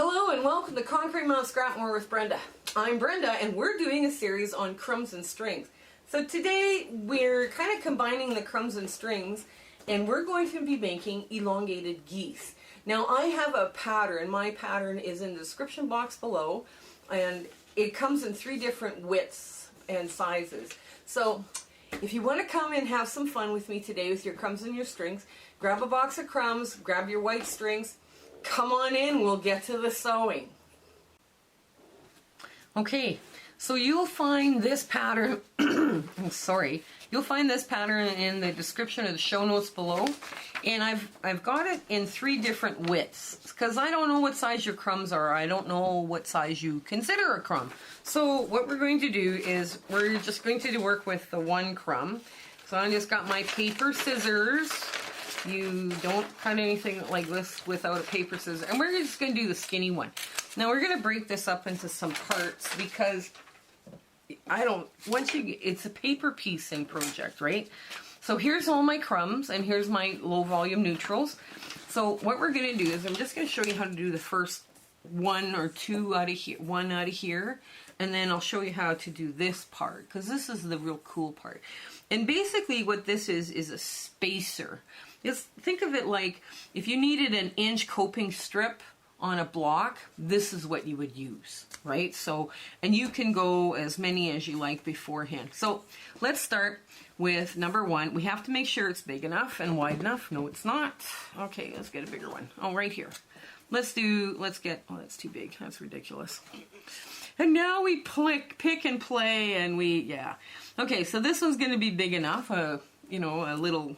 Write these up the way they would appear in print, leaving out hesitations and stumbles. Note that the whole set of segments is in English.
Hello and welcome to Conquering Mount Scrapmore with Brenda. I'm Brenda and we're doing a series on crumbs and strings. So today we're kind of combining the crumbs and strings and we're going to be making elongated geese. Now I have a pattern. My pattern is in the description box below and it comes in 3 different widths and sizes. So if you want to come and have some fun with me today with your crumbs and your strings, grab a box of crumbs, grab your white strings, come on in, we'll get to the sewing. Okay, so you'll find this pattern, you'll find this pattern in the description of the show notes below. And I've got it in 3 different widths, because I don't know what size your crumbs are. I don't know what size you consider a crumb. So what we're going to do is we're just going to work with the 1 crumb. So I just got my paper scissors. You don't cut anything like this without a paper scissors. And we're just going to do the skinny one. Now we're going to break this up into some parts because it's a paper piecing project, right? So here's all my crumbs and here's my low volume neutrals. So what we're going to do is I'm just going to show you how to do the first 1 or 2 out of here, 1 out of here, and then I'll show you how to do this part because this is the real cool part. And basically what this is a spacer. Just think of it like if you needed an inch coping strip on a block, this is what you would use, right? So, and you can go as many as you like beforehand. So let's start with number 1. We have to make sure it's big enough and wide enough. No, it's not. Okay, let's get a bigger one. Oh, right here. Oh, that's too big. That's ridiculous. And now we pick and play and Okay, so this one's going to be big enough. A little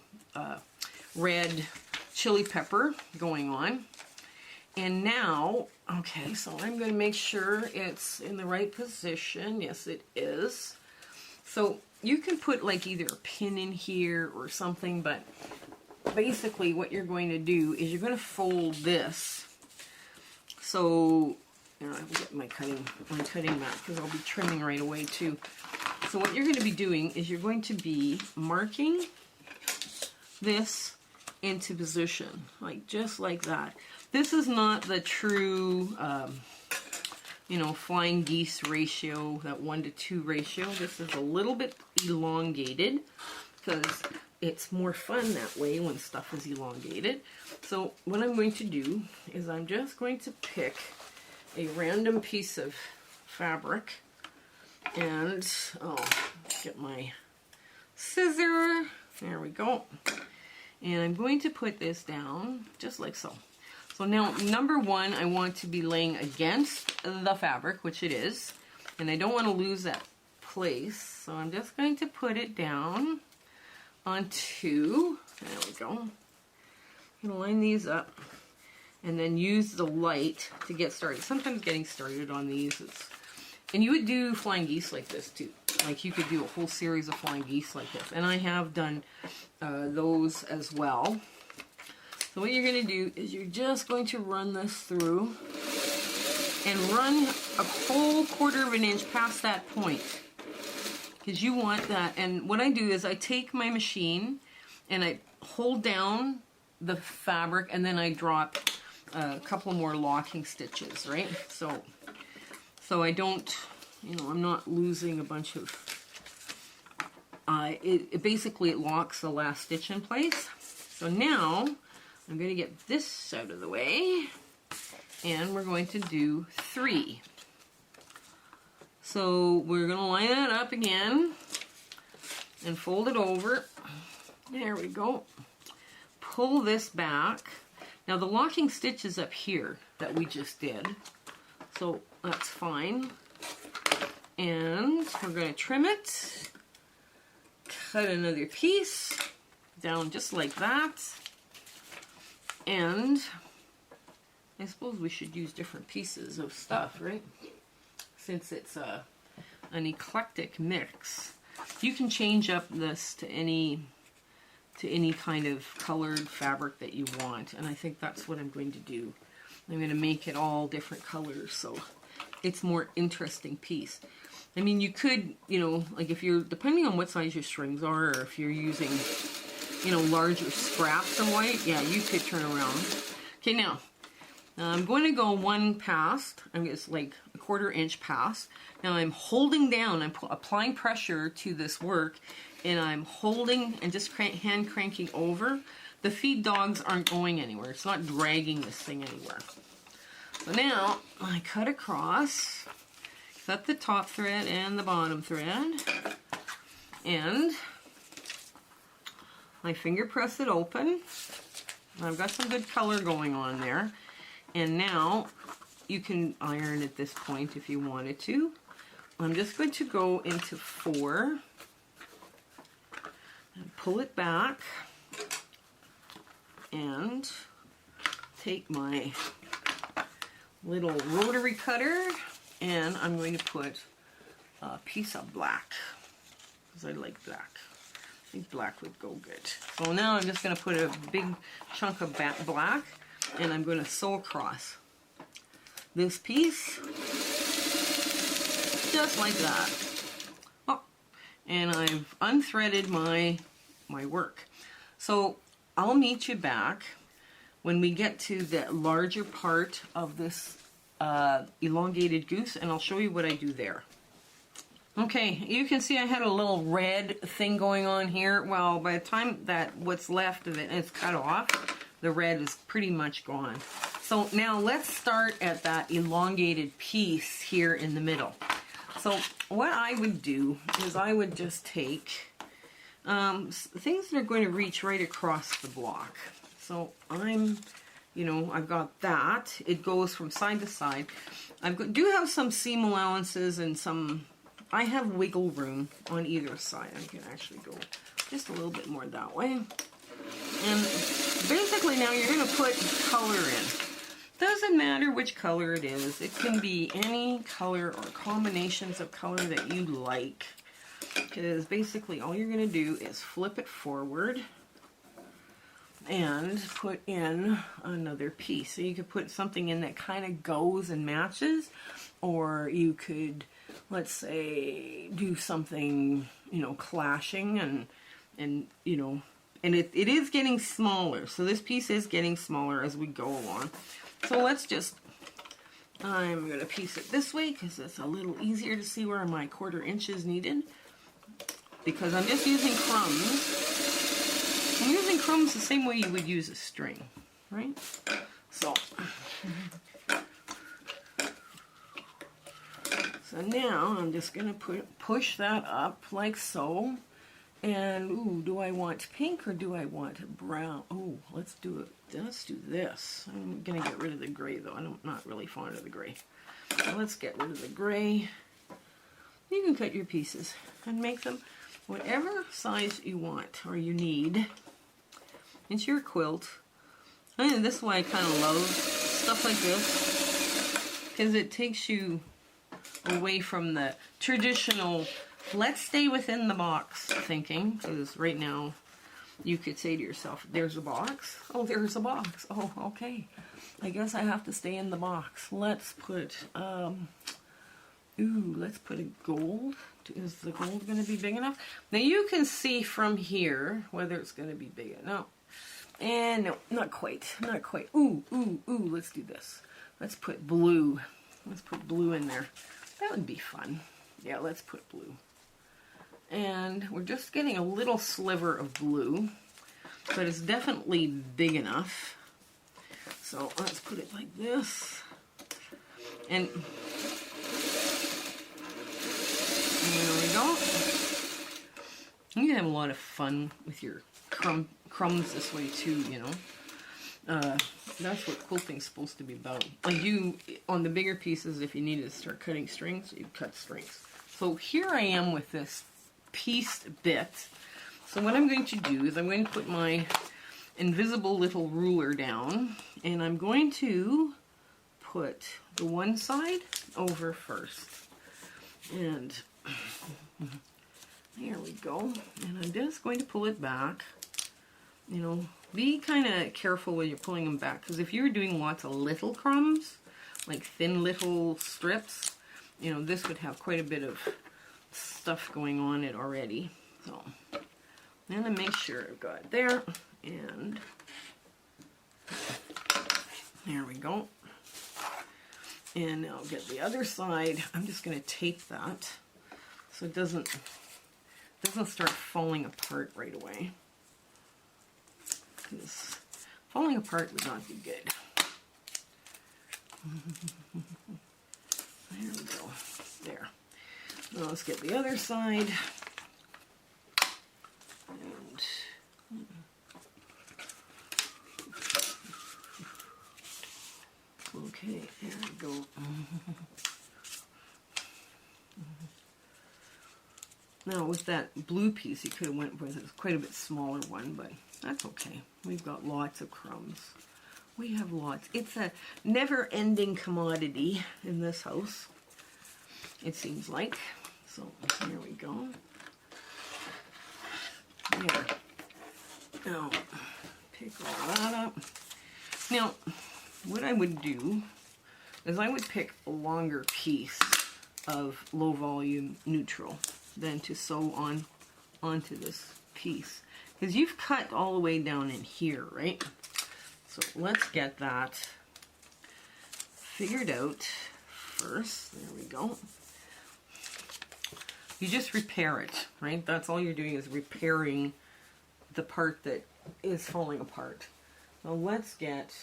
red chili pepper going on. And now, okay, so I'm going to make sure it's in the right position. Yes, it is. So you can put like either a pin in here or something, but basically what you're going to do is you're going to fold this. So I'll get my cutting mat because I'll be trimming right away too. So what you're going to be doing is you're going to be marking this into position, like just like that. This is not the true, flying geese ratio, that 1-to-2 ratio. This is a little bit elongated because it's more fun that way when stuff is elongated. So what I'm going to do is I'm just going to pick a random piece of fabric and I'll get my scissor. There we go. And I'm going to put this down just like so. So now, number 1, I want to be laying against the fabric, which it is. And I don't want to lose that place. So I'm just going to put it down onto, there we go. I'm going to line these up and then use the light to get started. Sometimes getting started on these and you would do flying geese like this too. Like you could do a whole series of flying geese like this. And I have done those as well. So what you're going to do is you're just going to run this through and run a whole 1/4 of an inch past that point. Because you want that. And what I do is I take my machine and I hold down the fabric and then I drop a couple more locking stitches, right? So I don't, I'm not losing a bunch of, basically it locks the last stitch in place. So now I'm going to get this out of the way and we're going to do 3. So we're going to line that up again and fold it over. There we go. Pull this back. Now the locking stitch is up here that we just did. So that's fine. And we're going to trim it. Cut another piece down just like that. And I suppose we should use different pieces of stuff, right? Since it's an eclectic mix. You can change up this to any kind of colored fabric that you want. And I think that's what I'm going to do. I'm going to make it all different colors so it's more interesting piece. I mean, you could, like if you're, depending on what size your strings are, or if you're using, larger scraps of white, yeah, you could turn around. Okay, now, Now I'm going to go one past. I'm just like a 1/4 inch past. Now I'm holding down, I'm applying pressure to this work, and I'm holding and just hand cranking over. The feed dogs aren't going anywhere. It's not dragging this thing anywhere. So now I cut across, cut the top thread and the bottom thread, and my finger press it open. I've got some good color going on there. And now you can iron at this point if you wanted to. I'm just going to go into 4 and pull it back and take my little rotary cutter, and I'm going to put a piece of black because I like black. I think black would go good. So now I'm just going to put a big chunk of black, and I'm going to sew across this piece just like that. Oh, and I've unthreaded my work. So I'll meet you back when we get to the larger part of this elongated goose, and I'll show you what I do there. Okay, you can see I had a little red thing going on here. Well, by the time that what's left of it is cut off, the red is pretty much gone. So now let's start at that elongated piece here in the middle. So what I would do is I would just take things that are going to reach right across the block. So I've got that. It goes from side to side. Do have some seam allowances and some, I have wiggle room on either side. I can actually go just a little bit more that way. And basically now you're going to put color in. Doesn't matter which color it is. It can be any color or combinations of color that you like. Because basically all you're going to do is flip it forward and put in another piece. So you could put something in that kind of goes and matches, or you could, let's say, do something, clashing and it is getting smaller. So this piece is getting smaller as we go along. So I'm going to piece it this way because it's a little easier to see where my 1/4 inch is needed. Because I'm just using crumbs. I'm using crumbs the same way you would use a string, right? So now I'm just going to push that up like so. And, ooh, do I want pink or do I want brown? Oh, let's do it. Let's do this. I'm going to get rid of the gray, though. I'm not really fond of the gray. So let's get rid of the gray. You can cut your pieces and make them whatever size you want or you need. It's your quilt. And this is why I kind of love stuff like this, because it takes you away from the traditional let's stay within the box thinking. Because right now you could say to yourself, there's a box. Oh, there's a box. Oh, okay. I guess I have to stay in the box. Let's put let's put a gold. Is the gold going to be big enough? Now you can see from here whether it's going to be big enough. And no, not quite. Not quite. Ooh, let's do this. Let's put blue. Let's put blue in there. That would be fun. Yeah, let's put blue. And we're just getting a little sliver of blue, but it's definitely big enough. So let's put it like this. And there we go. You can have a lot of fun with your crumbs this way too, That's what quilting's supposed to be about. Like on the bigger pieces, if you needed to start cutting strings, you cut strings. So here I am with this pieced bit. So what I'm going to do is I'm going to put my invisible little ruler down, and I'm going to put the one side over first. And there we go. And I'm just going to pull it back. Be kind of careful when you're pulling them back, because if you were doing lots of little crumbs, like thin little strips, this would have quite a bit of stuff going on it already. So I'm going to make sure I've got it there, and there we go. And now get the other side. I'm just going to tape that so it doesn't start falling apart right away. Because falling apart would not be good. There we go. There. Now let's get the other side. And okay, there we go. Now with that blue piece, you could have went with quite a bit smaller one, but that's okay. We've got lots of crumbs. We have lots. It's a never-ending commodity in this house, it seems like. So here we go. There. Now, pick all that up. Now, what I would do is I would pick a longer piece of low volume neutral than to sew onto this piece. Because you've cut all the way down in here, right? So let's get that figured out first. There we go. You just repair it, right? That's all you're doing is repairing the part that is falling apart. Now let's get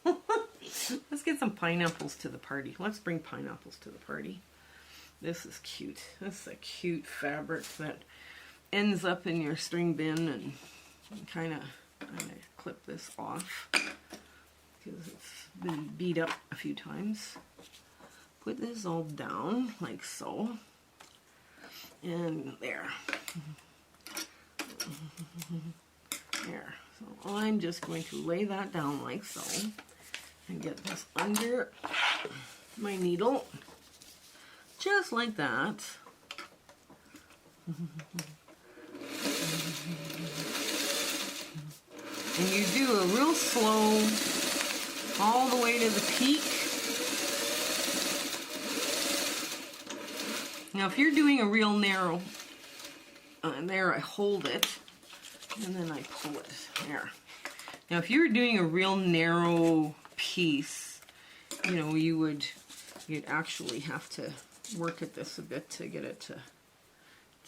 let's get some pineapples to the party. Let's bring pineapples to the party. This is cute. This is a cute fabric that ends up in your string bin, and kind of clip this off because it's been beat up a few times. Put this all down like so, and there. There. So I'm just going to lay that down like so and get this under my needle just like that. And you do a real slow all the way to the peak. Now if you're doing a real narrow, there I hold it and then I pull it, there. Now if you were doing a real narrow piece, you know, you'd actually have to work at this a bit to get it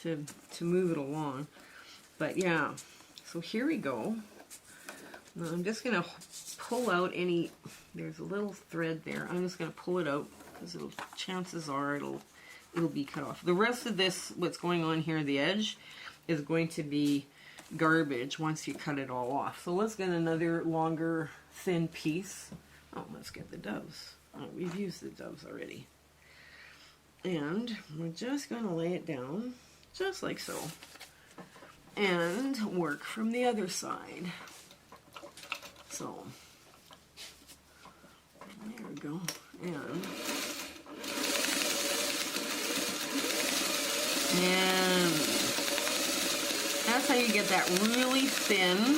to move it along. But yeah, so here we go. Now I'm just going to pull out any, there's a little thread there. I'm just going to pull it out because chances are it'll be cut off. The rest of this, what's going on here, the edge, is going to be garbage once you cut it all off. So let's get another longer, thin piece. Oh, let's get the doves. Oh, we've used the doves already. And we're just going to lay it down, just like so. And work from the other side. So, there we go. And that's how you get that really thin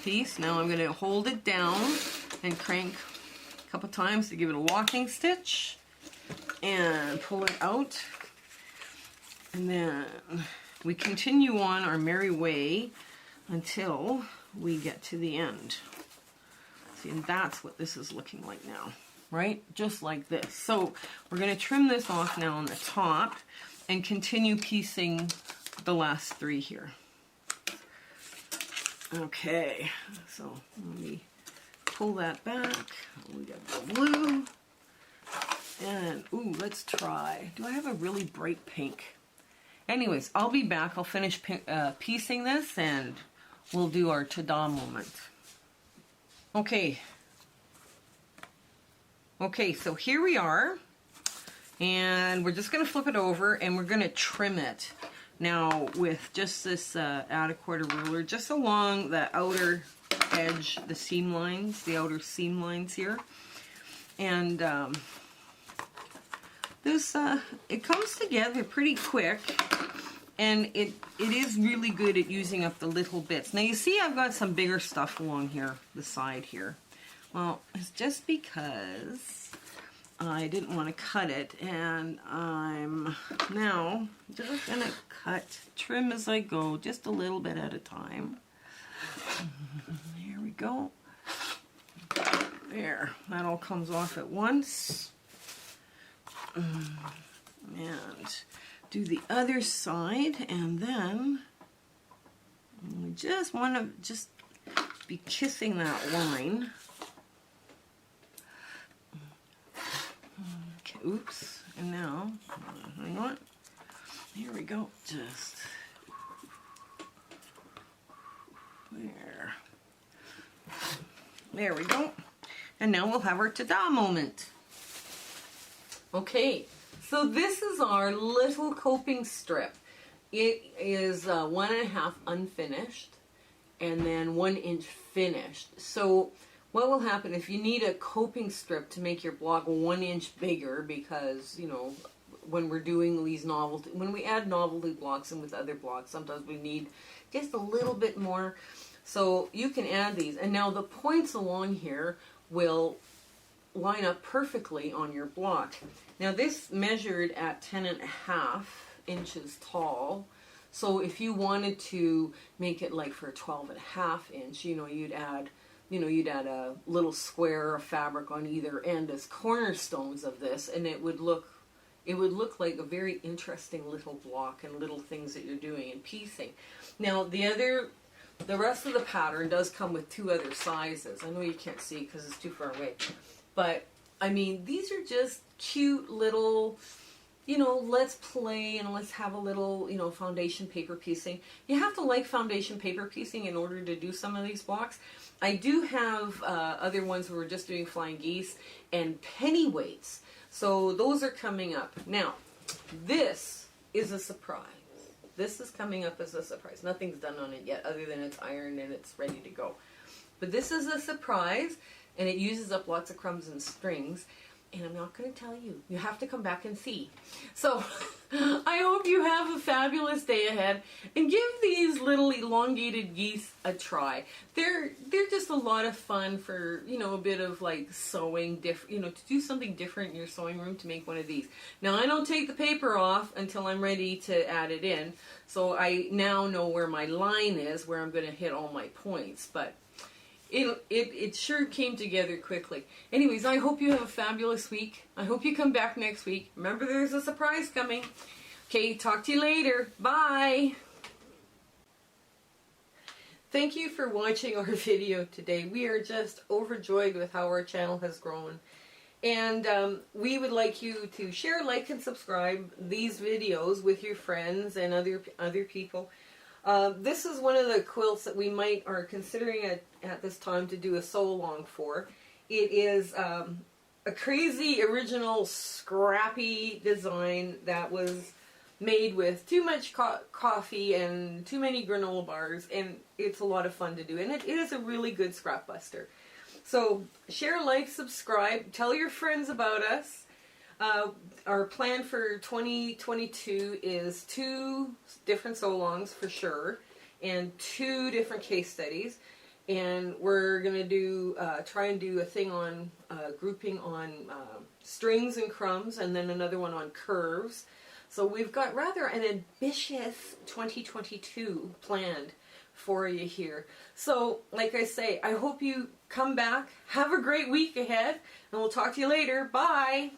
piece. Now I'm going to hold it down and crank a couple times to give it a walking stitch and pull it out. And then we continue on our merry way until we get to the end. See, and that's what this is looking like now, right? Just like this. So we're going to trim this off now on the top and continue piecing the last three here. Okay, so let me pull that back. We got the blue. And, ooh, let's try. Do I have a really bright pink? Anyways, I'll be back. I'll finish piecing this and we'll do our ta-da moment. Okay. Okay, so here we are. And we're just going to flip it over and we're going to trim it. Now with just this add-a-quarter ruler, just along the outer edge, the seam lines, the outer seam lines here. And this, it comes together pretty quick. And it is really good at using up the little bits. Now you see I've got some bigger stuff along here, the side here. Well, it's just because I didn't want to cut it, and I'm now just going to trim as I go, just a little bit at a time. Here we go. There, that all comes off at once. And do the other side, and then we just want to just be kissing that line. Okay, oops, and now, hang on, here we go, just there we go, and now we'll have our ta-da moment. Okay, so this is our little coping strip. It is 1.5 unfinished and then 1 inch finished. So what will happen if you need a coping strip to make your block 1 inch bigger, because, you know, when we're doing these novelty, when we add novelty blocks in with other blocks, sometimes we need just a little bit more. So you can add these, and now the points along here will line up perfectly on your block. Now this measured at 10.5 inches tall, so if you wanted to make it like for a 12.5 inch, you'd add a little square of fabric on either end as cornerstones of this, and it would look like a very interesting little block and little things that you're doing and piecing. Now the rest of the pattern does come with 2 other sizes. I know you can't see because it's too far away, but I mean, these are just cute little, let's play and let's have a little, foundation paper piecing. You have to like foundation paper piecing in order to do some of these blocks. I do have other ones where we're just doing flying geese and penny weights. So those are coming up. Now, this is a surprise. This is coming up as a surprise. Nothing's done on it yet other than it's ironed and it's ready to go. But this is a surprise, and it uses up lots of crumbs and strings. And I'm not going to tell you. You have to come back and see. So I hope you have a fabulous day ahead, and give these little elongated geese a try. They're just a lot of fun for, a bit of like sewing, to do something different in your sewing room to make one of these. Now I don't take the paper off until I'm ready to add it in. So I now know where my line is, where I'm going to hit all my points. But it sure came together quickly. Anyways, I hope you have a fabulous week. I hope you come back next week. Remember, there's a surprise coming. Okay, talk to you later. Bye. Thank you for watching our video today. We are just overjoyed with how our channel has grown. And we would like you to share, like, and subscribe these videos with your friends and other people. This is one of the quilts that we are considering at this time to do a sew along for. It is a crazy original scrappy design that was made with too much coffee and too many granola bars, and it's a lot of fun to do, and it is a really good scrap buster. So share, like, subscribe, tell your friends about us. Our plan for 2022 is 2 different sew-alongs for sure, and 2 different case studies, and we're gonna do try and do a thing on grouping on strings and crumbs, and then another one on curves. So we've got rather an ambitious 2022 planned for you here. So like I say, I hope you come back, have a great week ahead, and we'll talk to you later. Bye.